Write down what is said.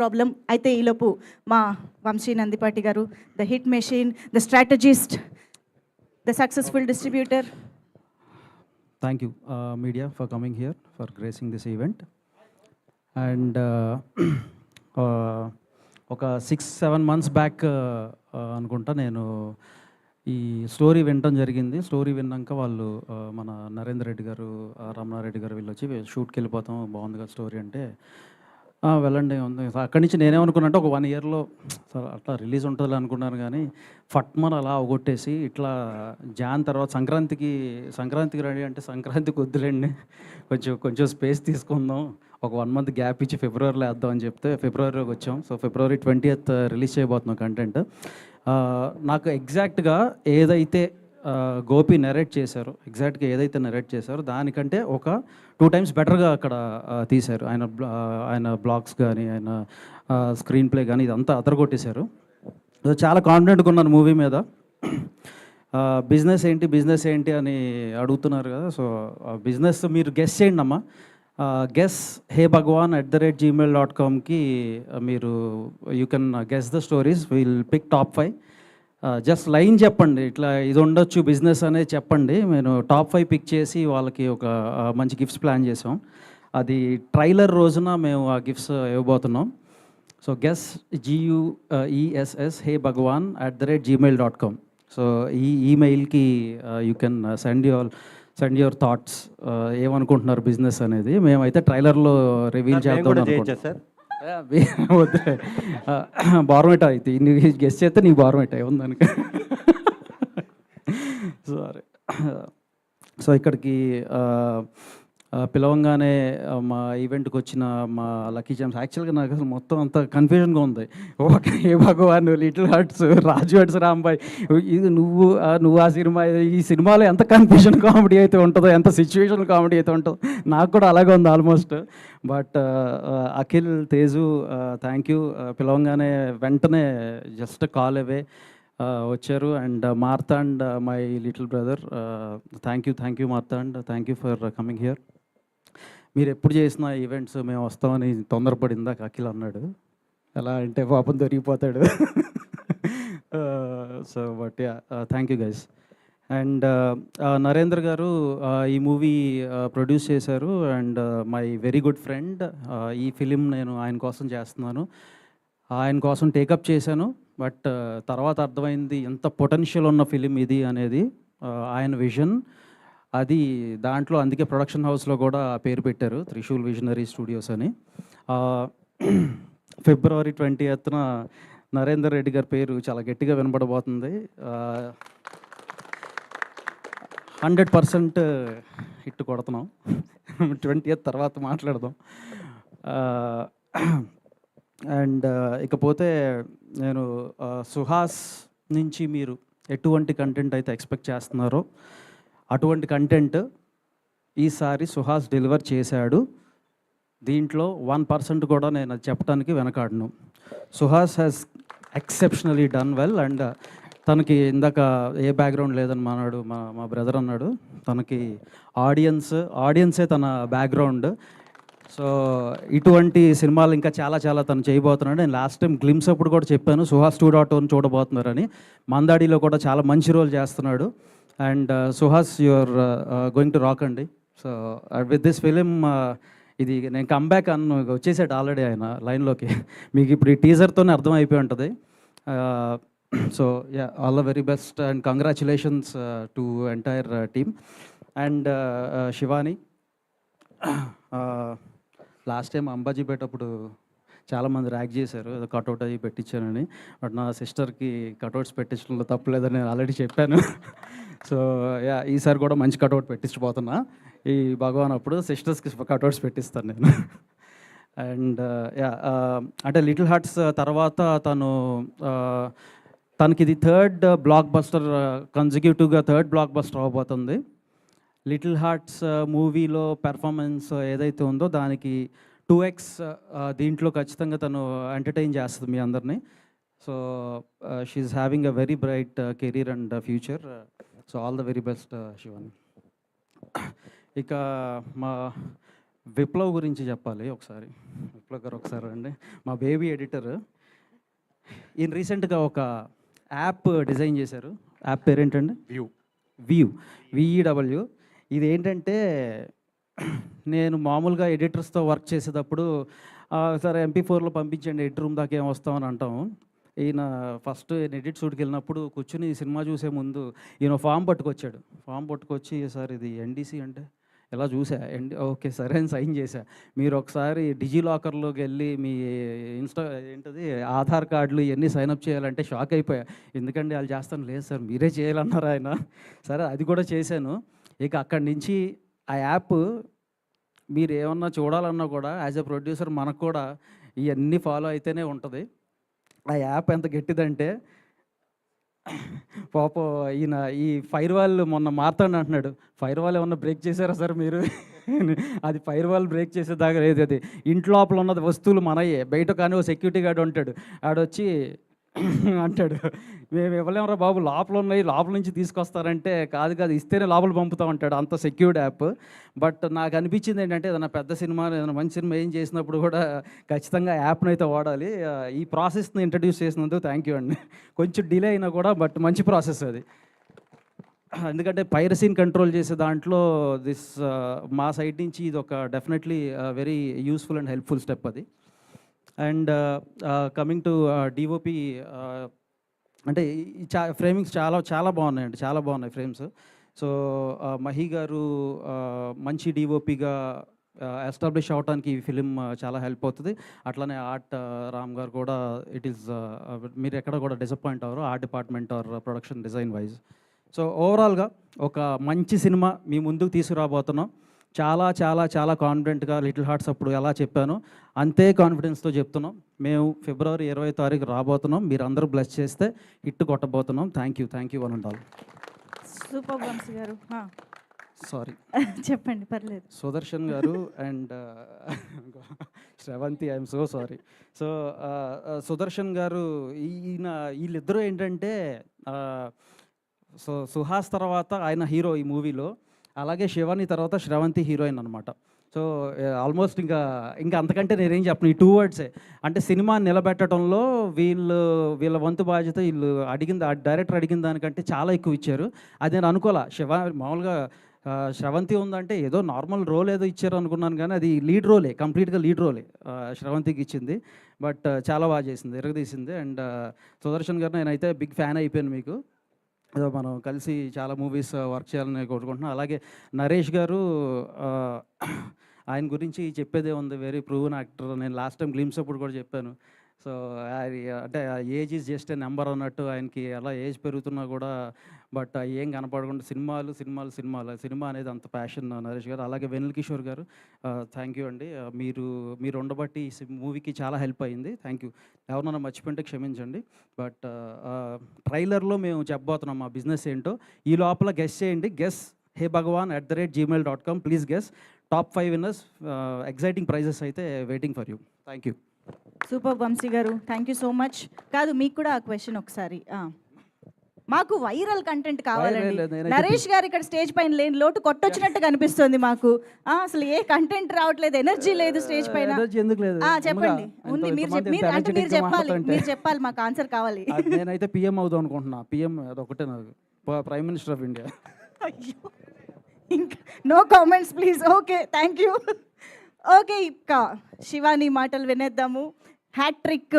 Problem. అయితే ఈలోపు మా వంశీ నందిపాటి గారు, the hit machine, the strategist, the successful distributor. Thank you, media, for coming here, for gracing this event. And ఒక 6-7 months back అనుకుంటా నేను ఈ స్టోరీ వినటం జరిగింది. స్టోరీ విన్నాక వాళ్ళు మన నరేందర్ రెడ్డి గారు, రమణారెడ్డి గారు వీళ్ళు వచ్చి షూట్కి వెళ్ళిపోతాం, బాగుంది కదా స్టోరీ అంటే, వెళ్ళండి ఉంది. అక్కడి నుంచి నేనేమనుకున్నానంటే ఒక 1 yearలో అట్లా రిలీజ్ ఉంటుంది అనుకున్నాను, కానీ ఫట్మన్ అలా అవగొట్టేసి ఇట్లా జాన్ తర్వాత సంక్రాంతికి రెడీ అంటే సంక్రాంతికి వద్దులేండి, కొంచెం స్పేస్ తీసుకుందాం, ఒక 1 month గ్యాప్ ఇచ్చి ఫిబ్రవరిలో వేద్దాం అని చెప్తే ఫిబ్రవరిలోకి వచ్చాం. సో February 20th రిలీజ్ చేయబోతున్నాం కంటెంట్. నాకు ఎగ్జాక్ట్గా ఏదైతే గోపి నరేట్ చేశారు, ఎగ్జాక్ట్గా ఏదైతే నరేట్ చేశారో దానికంటే ఒక 2 times బెటర్గా అక్కడ తీశారు. ఆయన బ్లాగ్స్ కానీ, ఆయన స్క్రీన్ ప్లే కానీ ఇదంతా అదరగొట్టేశారు. చాలా కాన్ఫిడెంట్గా ఉన్నాను మూవీ మీద. బిజినెస్ ఏంటి అని అడుగుతున్నారు కదా. సో బిజినెస్ మీరు గెస్ చేయండి అమ్మా. గెస్ heybhagwan@gmail.comకి మీరు you can guess the stories. Will pick top 5. Just line చెప్పండి, ఇట్లా ఇది ఉండొచ్చు బిజినెస్ అనేది చెప్పండి. నేను టాప్ 5 పిక్ చేసి వాళ్ళకి ఒక మంచి గిఫ్ట్స్ ప్లాన్ చేసాం. అది ట్రైలర్ రోజున మేము ఆ గిఫ్ట్స్ ఇవ్వబోతున్నాం. So guess GUESS heybhagwan@gmail.com. So ఈ ఈమెయిల్కి you can send your thoughts, ఏమనుకుంటున్నారు బిజినెస్ అనేది. మేమైతే ట్రైలర్లో రివీల్ చేద్దాం. వద్దే బార్మెట్ అయితే నీకు గెస్ చేస్తే నీకు బార్మెట్ ఉందనుక. సారీ. సో ఇక్కడికి పిలవంగానే మా ఈవెంట్కి వచ్చిన మా లక్కీ ఛామ్స్, యాక్చువల్గా నాకు అసలు మొత్తం అంత కన్ఫ్యూజన్గా ఉంది. ఒక ఏ భగవాన్, లిటిల్ హార్ట్స్, రాజు హట్స్ రాంబాయ్, ఇది నువ్వు ఆ సినిమా, ఈ సినిమాలో ఎంత కన్ఫ్యూజన్ కామెడీ అయితే ఉంటుందో, ఎంత సిచ్యువేషన్ కామెడీ అయితే ఉంటుందో, నాకు కూడా అలాగే ఉంది almost. But Akhil, Teju, thank you. పిలవంగానే వెంటనే జస్ట్ కాల్ అవే వచ్చారు. And Marthand, my little brother, thank you Marthand, thank you for coming here. మీరు ఎప్పుడు చేసిన ఈవెంట్స్ మేము వస్తామని తొందరపడిందా అఖిల్ అన్నాడు. ఎలా అంటే పాపం దొరికిపోతాడు. So but thank you guys. And Narendra garu ఈ మూవీ ప్రొడ్యూస్ చేశారు. And my very good friend. ఈ ఫిలిం నేను ఆయన కోసం చేస్తున్నాను, ఆయన కోసం టేకప్ చేశాను. బట్ తర్వాత అర్థమైంది ఎంత పొటెన్షియల్ ఉన్న ఫిలిం ఇది అనేది. ఆయన విజన్ అది, దాంట్లో అందుకే ప్రొడక్షన్ హౌస్లో కూడా పేరు పెట్టారు, త్రిశూల్ విజనరీ స్టూడియోస్ అని. February 20th నరేందర్ రెడ్డి గారి పేరు చాలా గట్టిగా వినబడబోతుంది. 100% హిట్ కొడుతున్నాం. 20th తర్వాత మాట్లాడదాం. అండ్ ఇకపోతే నేను సుహాస్ నుంచి మీరు ఎటువంటి కంటెంట్ అయితే ఎక్స్పెక్ట్ చేస్తున్నారో అటువంటి కంటెంట్ ఈసారి సుహాస్ డెలివర్ చేశాడు. దీంట్లో 1% కూడా నేను అది చెప్పడానికి వెనకాడను. Suhas has exceptionally done well. And తనకి ఏ బ్యాక్గ్రౌండ్ లేదని మా బ్రదర్ అన్నాడు. తనకి ఆడియన్సే తన బ్యాక్గ్రౌండ్. సో ఇటువంటి సినిమాలు ఇంకా చాలా తను చేయబోతున్నాడు. నేను లాస్ట్ టైం గ్లిమ్స్ అప్పుడు కూడా చెప్పాను, సుహాస్ 2.0 చూడబోతున్నారని. మందాడిలో కూడా చాలా మంచి రోల్ చేస్తున్నాడు. And Suhas, you are going to rock అండి. సో విత్ దిస్ ఫిలిం, ఇది నేను కమ్బ్యాక్ వచ్చేసాడు ఆల్రెడీ ఆయన లైన్లోకి. మీకు ఇప్పుడు ఈ టీజర్తోనే అర్థం అయిపోయి ఉంటుంది. So yeah, all the very best and congratulations to entire team. And Shivani, last time Ambajipeta అప్పుడు చాలామంది ర్యాక్ చేశారు, ఏదో కట్అవుట్ అవి పెట్టించానని. బట్ నా సిస్టర్కి కట్అవుట్స్ పెట్టించడంలో తప్పలేదని నేను ఆల్రెడీ చెప్పాను. సో యా, ఈసారి కూడా మంచి కట్అవుట్ పెట్టించబోతున్నా. ఈ భగవాన్ అప్పుడు సిస్టర్స్కి కట్అవుట్స్ పెట్టిస్తాను నేను. అండ్ యా, అంటే లిటిల్ హార్ట్స్ తర్వాత తనకి ఇది థర్డ్ బ్లాక్ బస్టర్, కన్సిక్యూటివ్గా థర్డ్ బ్లాక్ బస్టర్ అవ్వబోతుంది. లిటిల్ హార్ట్స్ మూవీలో పెర్ఫార్మెన్స్ ఏదైతే ఉందో దానికి 2x దీంట్లో ఖచ్చితంగా తను ఎంటర్టైన్ చేస్తుంది మీ అందరినీ. So she's having a very bright career and future. So all the very best Shivani. ఇక మా విప్లవ్ గురించి చెప్పాలి ఒకసారి. విప్లవ్ గారు ఒకసారి అండి, మా బేబీ ఎడిటర్. ఈయన రీసెంట్గా ఒక యాప్ డిజైన్ చేశారు. యాప్ పేరేంటండి? విఈడబ్ల్యూ. ఇది ఏంటంటే నేను మామూలుగా ఎడిటర్స్తో వర్క్ చేసేటప్పుడు సరే MP4లో పంపించండి, ఎడిట్ రూమ్ దాకా ఏం వస్తామని అంటాము. ఈయన ఫస్ట్ ఎడిట్ షూట్కి వెళ్ళినప్పుడు కూర్చుని సినిమా చూసే ముందు ఈయన ఫామ్ పట్టుకొచ్చాడు. ఫామ్ పట్టుకొచ్చి సార్ ఇది NDC అంటే ఇలా చూసా. ఓకే సరే అని సైన్ చేశా. మీరు ఒకసారి డిజిలాకర్లోకి వెళ్ళి మీ ఏంటది ఆధార్ కార్డులు ఇవన్నీ సైన్అప్ చేయాలంటే షాక్ అయిపోయా. ఎందుకంటే వాళ్ళు చేస్తాను, లేదు సార్ మీరే చేయాలన్నారు ఆయన. సరే అది కూడా చేశాను. ఇక అక్కడి నుంచి ఆ యాప్ మీరు ఏమన్నా చూడాలన్నా కూడా యాజ్ ఎ ప్రొడ్యూసర్ మనకు కూడా ఇవన్నీ ఫాలో అయితేనే ఉంటుంది. ఆ యాప్ ఎంత గట్టిదంటే పాపం ఈయన ఈ ఫైర్ వాల్ మొన్న మారుతాడు అంటున్నాడు. ఫైర్ వాల్ ఏమన్నా బ్రేక్ చేశారా సార్ మీరు? అది ఫైర్ వాల్ బ్రేక్ చేసేదాకా లేదు. అది ఇంటి లోపల ఉన్నది వస్తువులు మనయే, బయట కానీ ఓ సెక్యూరిటీ గార్డ్ ఉంటాడు, ఆడొచ్చి అంటాడు మేము ఇవ్వలేమరా బాబు, లోపల ఉన్నాయి, లోపల నుంచి తీసుకొస్తారంటే కాదు కాదు ఇస్తేనే లోపల పంపుతా ఉంటాడు. అంత సెక్యూర్డ్ యాప్. బట్ నాకు అనిపించింది ఏంటంటే ఏదైనా పెద్ద సినిమా ఏదైనా మంచి సినిమా ఏం చేసినప్పుడు కూడా ఖచ్చితంగా యాప్ని అయితే వాడాలి. ఈ ప్రాసెస్ని ఇంట్రడ్యూస్ చేసినందుకు థ్యాంక్ యూ అండి. కొంచెం డిలే అయినా కూడా బట్ మంచి ప్రాసెస్ అది. ఎందుకంటే పైరసీని కంట్రోల్ చేసే దాంట్లో మా సైడ్ నుంచి ఇది ఒక definitely very useful and helpful step అది. అండ్ కమింగ్ టు DOP, అంటే ఫ్రేమింగ్స్ చాలా చాలా బాగున్నాయండి, చాలా బాగున్నాయి ఫ్రేమ్స్. సో మహి గారు మంచి DOPగా ఎస్టాబ్లిష్ అవడానికి ఈ ఫిలిం చాలా హెల్ప్ అవుతుంది. అట్లనే ఆర్ట్ రామ్ గారు కూడా ఇట్ ఈస్ మీరు ఎక్కడ కూడా డిసప్పాయింట్ అవ్వరు art department or production design wise. So ఓవరాల్గా ఒక మంచి సినిమా మీ ముందుకు తీసుకురాబోతున్నాం. చాలా చాలా చాలా కాన్ఫిడెంట్గా లిటిల్ హార్ట్స్ అప్పుడు ఎలా చెప్పాను అంతే కాన్ఫిడెన్స్తో చెప్తున్నాం. మేము ఫిబ్రవరి 20వ తారీఖు రాబోతున్నాం. మీరు అందరూ బ్లెస్ చేస్తే హిట్ కొట్టబోతున్నాం. Thank you one and all. Super Vamshi garu. Sorry చెప్పండి, పర్లేదు. Sudarshan garu and Shravanthi, I'm so sorry. So Sudarshan garu వీళ్ళిద్దరూ ఏంటంటే సో సుహాస్ తర్వాత ఆయన హీరో ఈ మూవీలో, అలాగే శివాని తర్వాత శ్రవంతి హీరోయిన్ అనమాట. సో ఆల్మోస్ట్ ఇంకా అంతకంటే నేనేం చెప్పను, ఈ 2 wordsే. అంటే సినిమా నిలబెట్టడంలో వీళ్ళ వంతు బాధ్యత వీళ్ళు డైరెక్టర్ అడిగిన దానికంటే చాలా ఎక్కువ ఇచ్చారు. అది నేను అనుకోలే. మామూలుగా శ్రవంతి ఉందంటే ఏదో నార్మల్ రోల్ ఏదో ఇచ్చారు అనుకున్నాను, కానీ అది లీడ్ రోలే, కంప్లీట్గా లీడ్ రోలే శ్రవంతికి ఇచ్చింది. బట్ చాలా బాగా చేసింది, ఎరగదీసింది. అండ్ సుదర్శన్ గారు నేనైతే బిగ్ ఫ్యాన్ అయిపోయాను మీకు. మనం కలిసి చాలా మూవీస్ వర్క్ చేయాలని కోరుకుంటున్నాం. అలాగే నరేష్ గారు, ఆయన గురించి చెప్పేదే ఉంది, వెరీ ప్రూవెన్ యాక్టర్. నేను లాస్ట్ టైం గ్లిమ్స్ అప్పుడు కూడా చెప్పాను. సో అంటే age is just a number అన్నట్టు ఆయనకి అలా ఏజ్ పెరుగుతున్నా కూడా బట్ ఏం కనపడకుండా సినిమా అనేది అంత ప్యాషన్ నరేష్ గారు. అలాగే వెనిల్ కిషోర్ గారు, థ్యాంక్ యూ అండి. మీరు ఉండబట్టి ఈ మూవీకి చాలా హెల్ప్ అయ్యింది. Thank you. ఎవరన్నా మర్చిపోయింటే క్షమించండి. బట్ ట్రైలర్లో మేము చెప్పబోతున్నాం మా బిజినెస్ ఏంటో. ఈ లోపల గెస్ చేయండి. heybhagwan@gmail.com. Please guess. Top 5 winners, exciting prizes అయితే waiting for you. Thank you. Super Vamshi garu, thank you so much. కాదు, మీకు కూడా ఆ క్వశ్చన్ ఒకసారి. మాకు వైరల్ కంటెంట్ కావాలండి. నరేష్ గారు ఇక్కడ స్టేజ్ పైన లేని లోటు కొట్టొచ్చినట్టు కనిపిస్తుంది మాకు. అసలు ఏ కంటెంట్ రావట్లేదు, ఎనర్జీ లేదు స్టేజ్ పైన. చెప్పండి, ఉంది. మీరు చెప్పాలి, మాకు ఆన్సర్ కావాలి. నేనైతే PM అవుదాం అనుకుంటున్నా. PM అదొకటే నాకు, ప్రైమ్ మినిస్టర్ ఆఫ్ ఇండియా. అయ్యో, ఇంకా no comments please. Okay, thank you. Okay, ఇంకా శివాని మాటలు వినేద్దాము. హ్యాట్రిక్